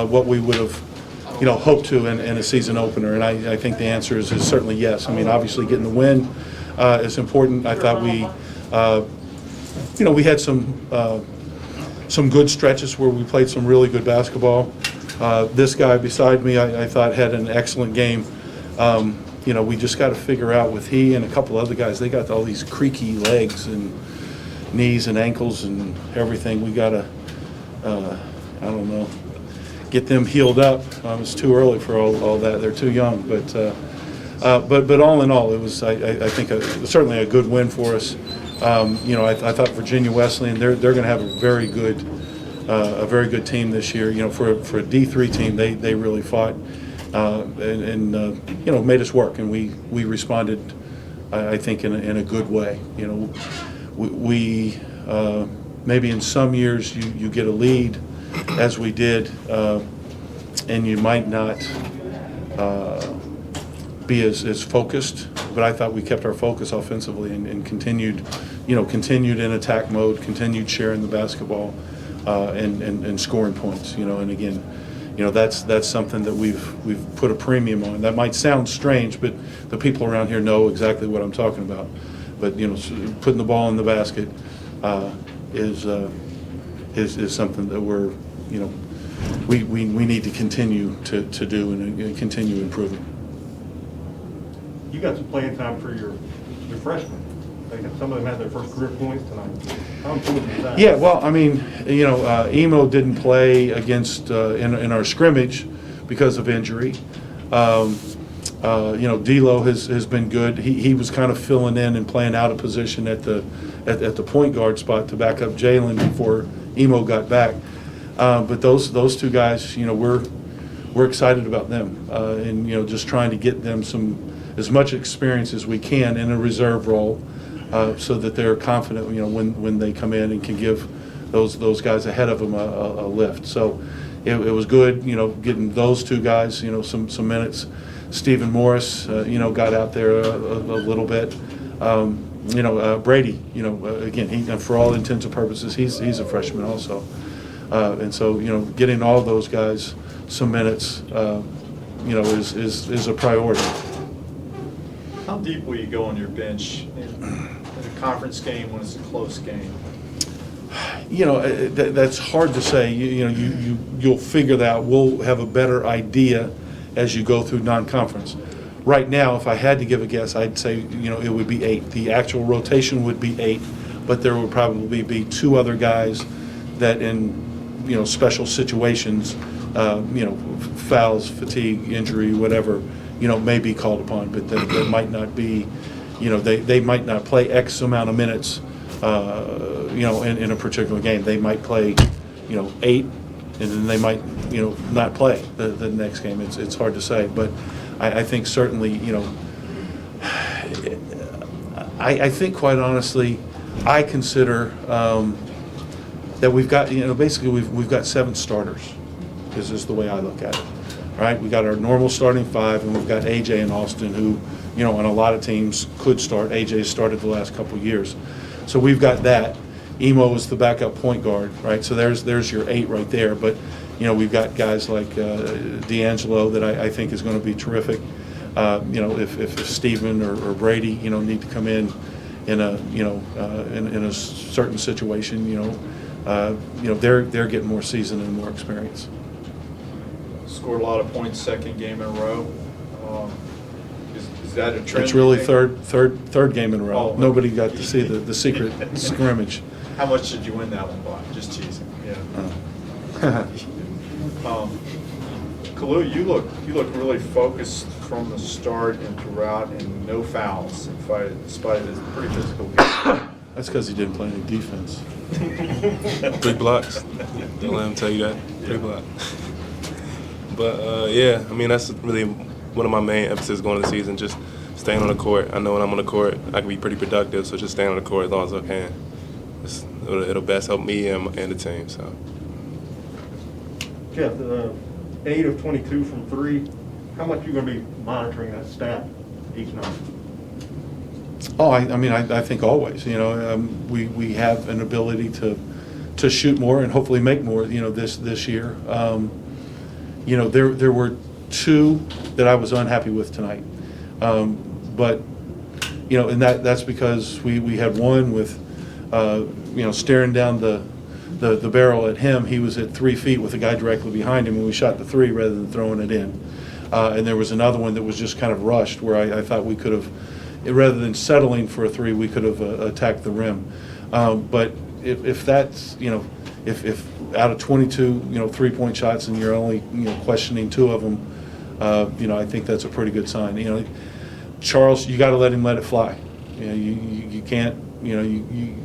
what we would have, hoped to in a season opener? And I think the answer is certainly yes. I mean, obviously getting the win is important. I thought we had some good stretches where we played some really good basketball. This guy beside me, I thought had an excellent game. We just got to figure out with he and a couple other guys, they got all these creaky legs and knees and ankles and everything. We got to, I don't know, get them healed up. It's too early for all that. They're too young. But all in all, it was, I think, certainly a good win for us. I thought Virginia Wesleyan, they're going to have a very good team this year. For a D3 team, they really fought and made us work, and we responded, I think, in a good way. We maybe in some years you get a lead, as we did, and you might not be as focused. But I thought we kept our focus offensively and continued in attack mode, continued sharing the basketball and scoring points. And again, that's something that we've put a premium on. That might sound strange, but the people around here know exactly what I'm talking about. But putting the ball in the basket is something that we need to continue to do and continue improving. You got some playing time for your freshmen. Some of them had their first career points tonight. How important is that? Yeah, well, I mean, Emo didn't play against in our scrimmage because of injury. D'Lo has been good. He was kind of filling in and playing out of position at the point guard spot to back up Jalen before Emo got back. But those two guys, we're excited about them, and just trying to get them as much experience as we can in a reserve role, so that they're confident, when they come in and can give those guys ahead of them a lift. So it was good, getting those two guys, some minutes. Stephen Morris, got out there a little bit. Brady, again, he, for all intents and purposes, he's a freshman also. And so, getting all those guys some minutes, is a priority. How deep will you go on your bench in a conference game when it's a close game? That's hard to say. You'll figure that out. We'll have a better idea as you go through non-conference. Right now, if I had to give a guess, I'd say it would be 8. The actual rotation would be 8, but there would probably be 2 other guys that in special situations, fouls, fatigue, injury, whatever, may be called upon, but that might not be, they might not play X amount of minutes, in a particular game. They might play, 8, and then they might, not play the next game. It's hard to say, but I think certainly, I think quite honestly, I consider that we've got, basically we've got 7 starters. This is the way I look at it. All right, we got our normal starting 5, and we've got AJ and Austin, who, on a lot of teams could start. AJ started the last couple of years, so we've got that. Emo is the backup point guard, right? So there's your 8 right there. But we've got guys like D'Angelo that I think is going to be terrific. If Stephen or Brady need to come in a in a certain situation, they're getting more seasoned and more experience. Scored a lot of points second game in a row. Is that a trend? It's really third game in a row. Oh, Nobody got to see the secret scrimmage. How much did you win that one by? Just teasing. Yeah. Kalu, you look really focused from the start and throughout, and no fouls in spite of this pretty physical game. That's because he didn't play any defense. 3 blocks. Don't let him tell you that. 3 blocks. But yeah, I mean, that's really one of my main emphasis going into the season, just staying on the court. I know when I'm on the court, I can be pretty productive, so just staying on the court as long as I can. It'll best help me and the team. So. Jeff, 8 of 22 from 3. How much are you going to be monitoring that stat each night? Oh, I think always. We have an ability to shoot more and hopefully make more. This year. there were two that I was unhappy with tonight. But, and that's because we had one with, staring down the barrel at him. He was at 3 feet with a guy directly behind him, and we shot the 3 rather than throwing it in. And there was another one that was just kind of rushed, where I thought we could have, rather than settling for a 3, we could have attacked the rim. But if that's, if out of 22, 3-point shots and you're only, questioning 2 of them, I think that's a pretty good sign. Charles, you got to let him let it fly. You can't, you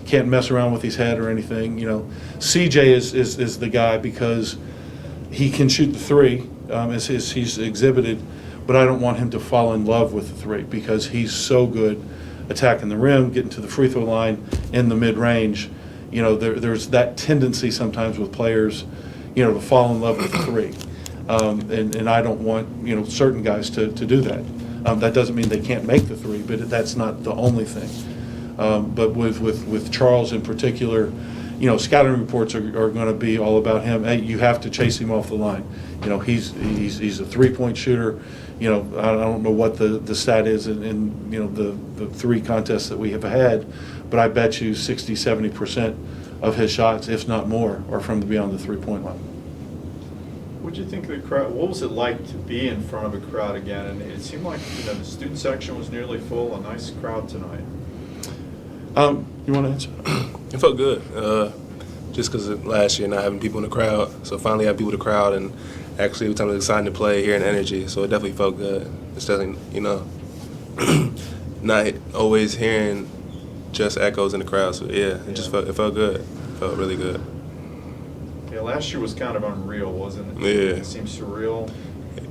can't mess around with his head or anything. CJ is the guy because he can shoot the 3, as he's exhibited, but I don't want him to fall in love with the 3 because he's so good attacking the rim, getting to the free throw line in the mid-range. There's that tendency sometimes with players, to fall in love with the 3. And I don't want, certain guys to do that. That doesn't mean they can't make the 3, but that's not the only thing. But with Charles in particular, scouting reports are going to be all about him. Hey, you have to chase him off the line. He's a 3-point shooter. I don't know what the stat is in the 3 contests that we have had, but I bet you 60-70% of his shots, if not more, are from beyond the 3-point line. What'd you think of the crowd? What was it like to be in front of a crowd again? And it seemed like the student section was nearly full. A nice crowd tonight. You want to answer? It felt good, just because last year not having people in the crowd. So finally had people in the crowd, and actually every time it was exciting to play, hearing energy. So it definitely felt good. It's definitely, not always hearing just echoes in the crowd. So yeah, it felt good. It felt really good. Yeah, last year was kind of unreal, wasn't it? Yeah. It seems surreal.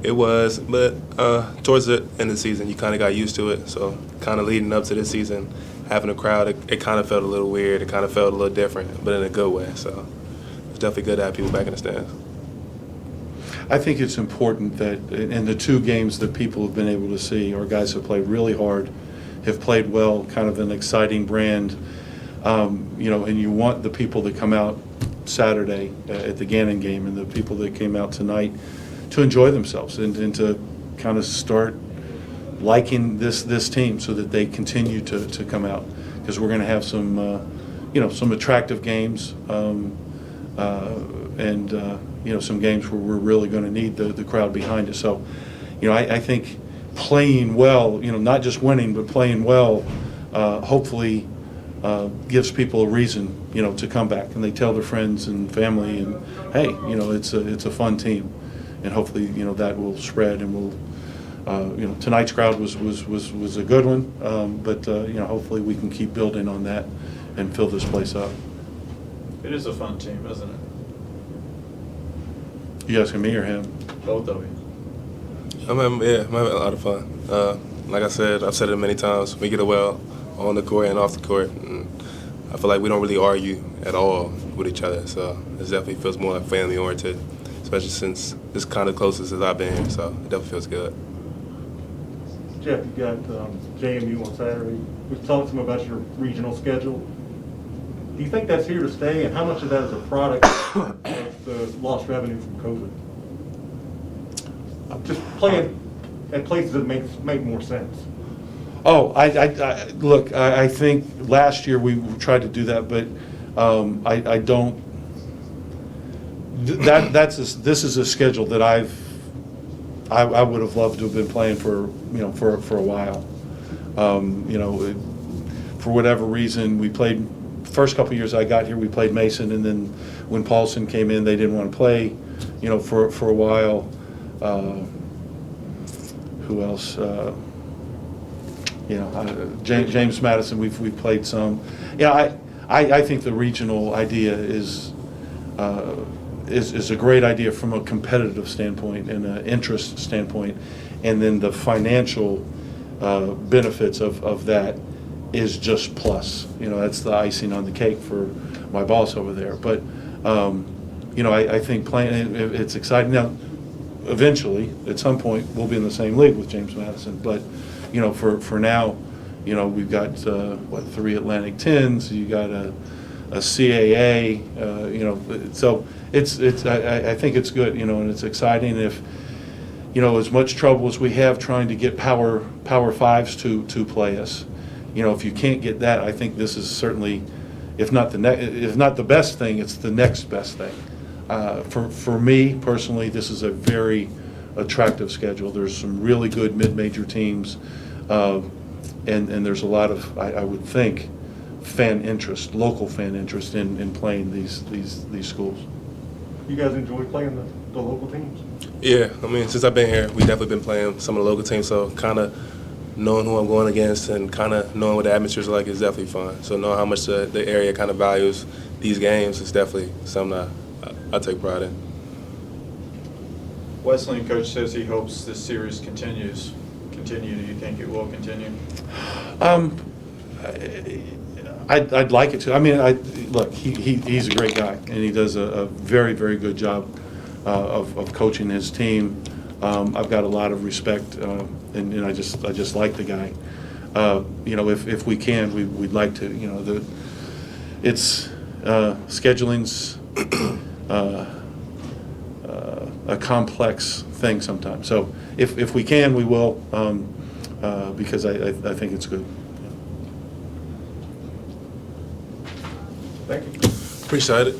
It was, but towards the end of the season, you kind of got used to it. So kind of leading up to this season, having a crowd, it kind of felt a little weird. It kind of felt a little different, but in a good way. So it's definitely good to have people back in the stands. I think it's important that in the 2 games that people have been able to see, our guys have played really hard, have played well, kind of an exciting brand, and you want the people that come out Saturday at the Gannon game and the people that came out tonight to enjoy themselves and to kind of start liking this team so that they continue to come out, because we're going to have some attractive games and some games where we're really going to need the crowd behind us. So I think playing well, not just winning but playing well, hopefully gives people a reason to come back, and they tell their friends and family, and hey, it's a fun team, and hopefully that will spread and will tonight's crowd was a good one, but hopefully we can keep building on that and fill this place up. It is a fun team, isn't it? You asking me or him? Both of you. I'm having a lot of fun. Like I said, I've said it many times, we get it well on the court and off the court, and I feel like we don't really argue at all with each other, so it definitely feels more like family oriented, especially since it's kind of closest as I've been here, so it definitely feels good. Jeff, you got JMU on Saturday. We've talked some about your regional schedule. Do you think that's here to stay, and how much of that is a product of the lost revenue from COVID? Just playing at places that make more sense. Oh, look, I think last year we tried to do that, but I don't. This is a schedule that I would have loved to have been playing for a while. For whatever reason, we played. First couple of years I got here, we played Mason, and then when Paulson came in, they didn't want to play, for a while. Who else? James Madison, we've played some. I think the regional idea is a great idea from a competitive standpoint and an interest standpoint, and then the financial benefits of that is just plus. That's the icing on the cake for my boss over there. But I think playing it's exciting. Now, eventually, at some point, we'll be in the same league with James Madison. But for now, we've got 3 Atlantic 10s. You got a CAA, so I think it's good, and it's exciting. If, as much trouble as we have trying to get Power Fives to play us, if you can't get that, I think this is certainly, if not the best thing, it's the next best thing. For me personally, this is a very attractive schedule. There's some really good mid-major teams, and there's a lot of, I would think, local fan interest in playing these schools. You guys enjoy playing the local teams? Yeah, I mean, since I've been here, we've definitely been playing some of the local teams, so kind of knowing who I'm going against and kind of knowing what the atmosphere's like is definitely fun. So knowing how much the area kind of values these games is definitely something I take pride in. Wesleyan coach says he hopes this series continues. Do you think it will continue? I'd like it to. I mean, look, he's a great guy, and he does a very, very good job of coaching his team. I've got a lot of respect, and I just like the guy. If we can, we'd like to. It's scheduling's a complex thing sometimes. So if we can, we will, because I think it's good. Thank you. Appreciate it.